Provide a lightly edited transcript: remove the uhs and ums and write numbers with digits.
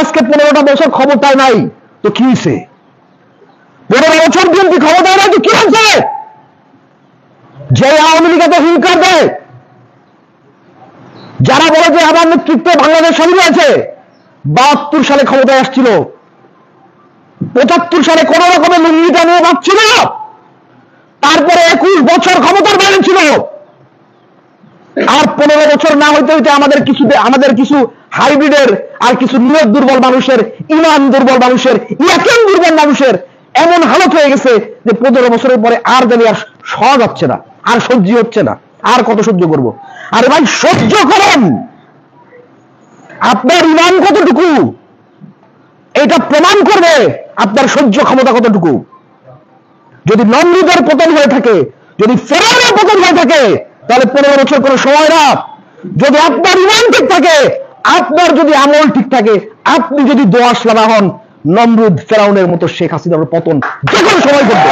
আজকে 15টা বছর ক্ষমতায় নাই, তো কি হয়েছে? 15 বছর বিএনপি ক্ষমতায় নাই, তো কি হয়েছে? যে আওয়ামী লীগ এত হুঙ্কার দেয়, যারা বলে যে আমার নেতৃত্বে বাংলাদেশ স্বাধীন হয়েছে, 72 সালে ক্ষমতায় আসছিল, 75 সালে কোন রকমের লুঙ্গিটা নিয়ে পাচ্ছিল, তারপরে 21 বছর ক্ষমতার বাইরে ছিল, আর 15 বছর না হইতে হইতে আমাদের কিছু হাইব্রিডের আর কিছু নিয়ত দুর্বল মানুষের, ইমান দুর্বল মানুষের, ইয়াকিন দুর্বল মানুষের এমন হালত হয়ে গেছে যে 15 বছরের পরে আর জানি আর সহ্য হচ্ছে না, আর সহ্য হচ্ছে না, আর কত সহ্য করব? আরে ভাই সহ্য করেন, আপনার ইমান কতটুকু এটা প্রমাণ করবে আপনার সহ্য ক্ষমতা কতটুকু। যদি নমরুদের পতন হয়ে থাকে, যদি ফেরাউনের পতন হয়ে থাকে, তাহলে 15 বছর কোনো সময় না। যদি আপনার ইমান ঠিক থাকে, আপনার যদি আমল ঠিক থাকে, আপনি যদি দোয়াশ লাগা হন, নমরুদ ফেরাউনের মতো শেখ হাসিনার পতন যে কোনো সময় ঘটবে।